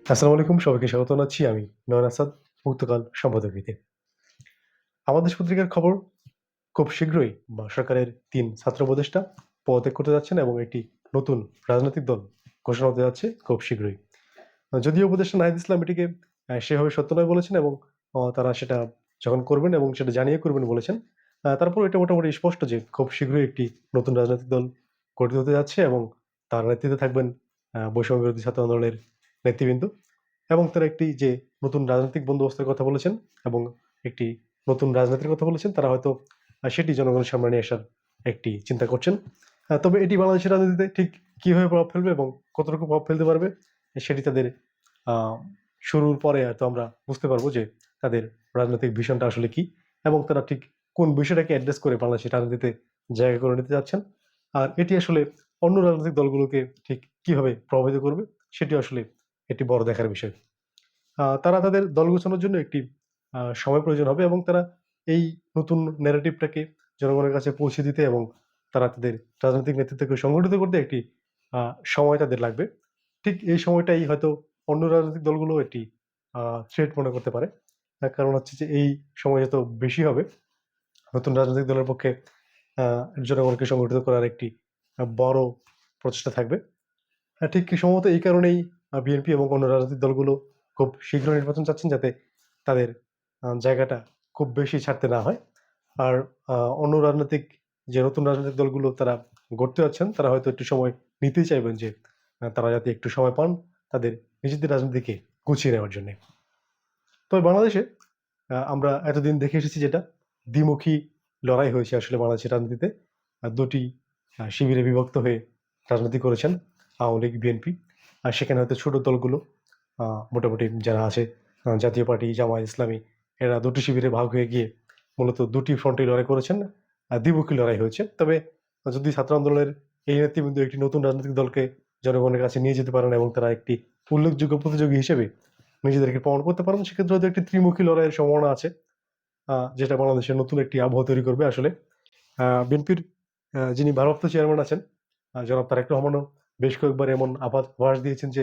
আসসালামু আলাইকুম। সবাইকে স্বাগত জানাচ্ছি। আমি নয়ন আসাদ, পর্তুগাল সম্পাদকীতে। আমাদের পত্রিকার খবর খুব শীঘ্রই সরকারের ৩ ছাত্র উপদেষ্টা পদত্যাগ করতে যাচ্ছেন এবং একটি নতুন রাজনৈতিক দল ঘোষণা হতে যাচ্ছে খুব শীঘ্রই। যদিও উপদেষ্টা নাহিদ ইসলাম এটিকে সেভাবে সত্য নয় বলেছেন এবং তারা সেটা যখন করবেন এবং সেটা জানিয়ে করবেন বলেছেন। তারপরেও এটা মোটামুটি স্পষ্ট যে খুব শীঘ্রই একটি নতুন রাজনৈতিক দল গঠিত হতে যাচ্ছে এবং তার নেতৃত্বে থাকবেন বৈষম্য বিরোধী ছাত্র আন্দোলনের নেতৃবৃন্দ। এবং তারা একটি যে নতুন রাজনৈতিক বন্দোবস্তের কথা বলেছেন এবং একটি নতুন রাজনীতির কথা বলেছেন, তারা হয়তো সেটি জনগণের সামনে নিয়ে আসার একটি চিন্তা করছেন। তবে এটি বাংলাদেশের রাজনীতিতে ঠিক কিভাবে প্রভাব ফেলবে এবং কতটুকু প্রভাব ফেলতে পারবে, সেটি তাদের আ শুরুর পরে হয়তো আমরা বুঝতে পারবো যে তাদের রাজনৈতিক ভিশনটা আসলে কি এবং তারা ঠিক কোন বিষয়টাকে অ্যাড্রেস করে বাংলাদেশের রাজনীতিতে জায়গা করে নিতে যাচ্ছেন। আর এটি আসলে অন্য রাজনৈতিক দলগুলোকে ঠিক কিভাবে প্রভাবিত করবে, সেটি আসলে একটি বড় দেখার বিষয়। তারা তাদের দল গোছানোর জন্য একটি সময় প্রয়োজন হবে এবং তারা এই নতুন ন্যারেটিভটাকে জনগণের কাছে পৌঁছে দিতে এবং তারা তাদের রাজনৈতিক নেতৃত্বকে সংগঠিত করতে একটি আ সময় তাদের লাগবে। ঠিক এই সময়টাই হয়তো অন্য রাজনৈতিক দলগুলো একটি থ্রেট মনে করতে পারে। কারণ হচ্ছে যে এই সময় যত বেশি হবে, নতুন রাজনৈতিক দলের পক্ষে আ জনগণকে সংগঠিত করার একটি বড় প্রচেষ্টা থাকবে। ঠিক কি সম্ভবত এই কারণেই বিএনপি এবং অন্য রাজনৈতিক দলগুলো খুব শীঘ্র নির্বাচন চাচ্ছেন, যাতে তাদের জায়গাটা খুব বেশি ছাড়তে না হয়। আর অন্য রাজনৈতিক যে নতুন রাজনৈতিক দলগুলো তারা গড়তে যাচ্ছেন, তারা হয়তো একটু সময় নিতেই চাইবেন যে তারা যাতে একটু সময় পান তাদের নিজেদের রাজনীতিকে গুছিয়ে নেওয়ার জন্যে। তবে বাংলাদেশে আমরা এতদিন দেখে এসেছি যেটা দ্বিমুখী লড়াই হয়েছে আসলে বাংলাদেশের রাজনীতিতে। ২ টি শিবিরে বিভক্ত হয়ে রাজনীতি করেছেন আওয়ামী লীগ, বিএনপি। আর সেখানে হয়তো ছোট দলগুলো আ মোটামুটি যারা আছে জাতীয় পার্টি, জামায়াত ইসলামী, এরা ২ টি শিবিরে ভাগ হয়ে গিয়ে মূলত ২ টি ফ্রন্টে লড়াই করেছেন। দ্বিমুখী লড়াই হয়েছে। তবে যদি ছাত্র আন্দোলনের এই নেতৃবৃন্দ একটি নতুন রাজনৈতিক দলকে জনগণের কাছে নিয়ে যেতে পারেন এবং তারা একটি উল্লেখযোগ্য প্রতিযোগী হিসেবে নিজেদেরকে প্রমাণ করতে পারেন, সেক্ষেত্রে হয়তো একটি ত্রিমুখী লড়াইয়ের সম্ভাবনা আছে। যেটা বাংলাদেশের নতুন একটি আবহাওয়া তৈরি করবে আসলে। বিএনপির যিনি ভারপ্রাপ্ত চেয়ারম্যান আছেন, জনাব তারেক রহমানও বেশ কয়েকবার এমন আভাস দিয়েছেন যে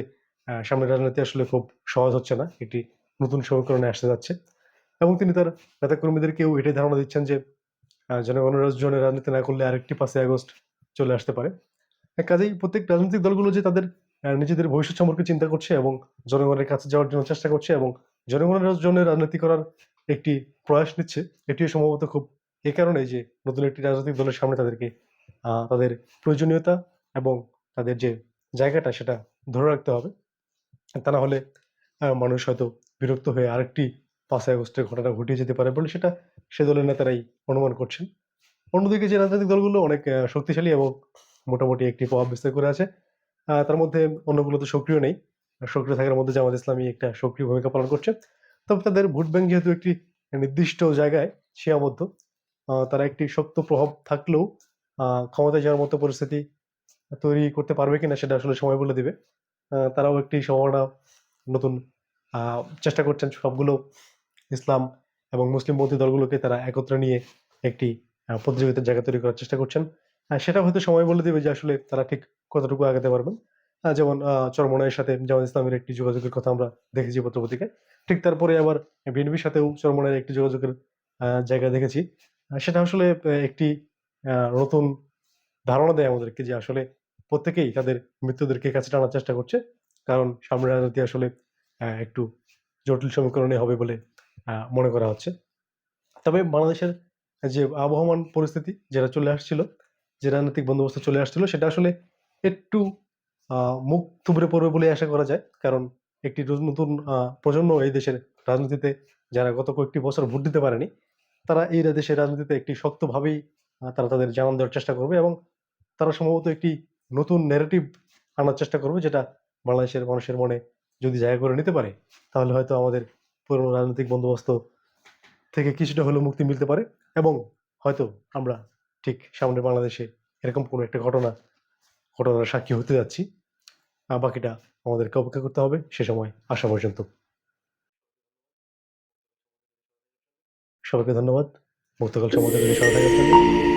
সামনের রাজনীতি আসলে খুব সহজ হচ্ছে না। একটি নতুন সমীকরণে আসতে যাচ্ছে। এবং তিনি তার নেতাকর্মীদেরকেও এটাই ধারণা দিচ্ছেন যে জনগণের জন্য রাজনীতি না করলে আরেকটি ৫ই আগস্ট চলে আসতে পারে। কাজেই প্রত্যেক রাজনৈতিক দলগুলো যে তাদের নিজেদের ভবিষ্যৎ সম্পর্কে চিন্তা করছে এবং জনগণের কাছে যাওয়ার জন্য চেষ্টা করছে এবং জনগণের জন্য রাজনীতি করার একটি প্রয়াস নিচ্ছে, এটিও সম্ভবত খুব এই কারণেই যে নতুন একটি রাজনৈতিক দলের সামনে তাদেরকে তাদের প্রয়োজনীয়তা এবং তাদের যে জায়গাটা সেটা ধরে রাখতে হবে। তা না হলে মানুষ হয়তো বিরক্ত হয়ে আরেকটি ৫ই আগস্টের ঘটনা ঘটিয়ে যেতে পারে বলে সেটা সে দলের নেতারাই অনুমান করছেন। অন্যদিকে যে রাজনৈতিক দলগুলো অনেক শক্তিশালী এবং মোটামুটি একটি প্রভাব বিস্তার করে আছে, তার মধ্যে অন্যগুলো তো সক্রিয় নেই। সক্রিয় থাকার মধ্যে জামাত ইসলামী একটা সক্রিয় ভূমিকা পালন করছে। তবে তাদের ভোট ব্যাংক যেহেতু একটি নির্দিষ্ট জায়গায় সীমাবদ্ধ, তারা একটি শক্ত প্রভাব থাকলেও ক্ষমতায় যাওয়ার মতো পরিস্থিতি তৈরি করতে পারবে কিনা সেটা আসলে সময় বলে দিবে। তারাও একটি সম্ভাবনা নতুন আ চেষ্টা করছেন সবগুলো ইসলাম এবং মুসলিমপন্থী দলগুলোকে তারা একত্রে নিয়ে একটি প্রতিযোগিতার জায়গা তৈরি করার চেষ্টা করছেন। সেটা হয়তো সময় বলে দেবে যে আসলে তারা ঠিক কতটুকু আগাতে পারবেন। যেমন চরমোনাইয়ের সাথে জামাত ইসলামের একটি যোগাযোগের কথা আমরা দেখেছি পত্র-পত্রিকায়। ঠিক তারপরে আবার বিএনপির সাথেও চরমোনাইয়ের একটি যোগাযোগের জায়গা দেখেছি। সেটা আসলে একটি নতুন ধারণা দেয় আমাদেরকে যে আসলে প্রত্যেকেই তাদের মৃত্যুদেরকে কাছে টানার চেষ্টা করছে। কারণ সামনের রাজনীতি আসলে একটু জটিল সমীকরণে হবে বলে মনে করা হচ্ছে। তবে বাংলাদেশের যে আবহমান পরিস্থিতি যেটা চলে আসছিল, যে রাজনৈতিক বন্দোবস্ত চলে আসছিল সেটা আসলে একটু আ মুখ থুবড়ে পড়বে বলে আশা করা যায়। কারণ একটি নতুন প্রজন্ম এই দেশের রাজনীতিতে যারা গত কয়েকটি বছর ভোট দিতে পারেনি, তারা এই দেশের রাজনীতিতে একটি শক্তভাবেই তারা তাদের জানান দেওয়ার চেষ্টা করবে এবং তারা সম্ভবত একটি নতুন ন্যারেটিভ আনার চেষ্টা করবে যেটা বাংলাদেশের মানুষের মনে যদি জায়গা করে নিতে পারে, তাহলে হয়তো আমাদের পুরনো রাজনৈতিক বন্দোবস্ত থেকে কিছুটা হলেও মুক্তি মিলতে পারে এবং হয়তো আমরা ঠিক সামনের বাংলাদেশে এরকম কোনো একটা ঘটনার সাক্ষী হতে যাচ্ছি। বাকিটা আমাদেরকে অপেক্ষা করতে হবে সে সময় আসা পর্যন্ত। সবাইকে ধন্যবাদ। পর্তুগাল সম্মত করে সহায়তা করার জন্য।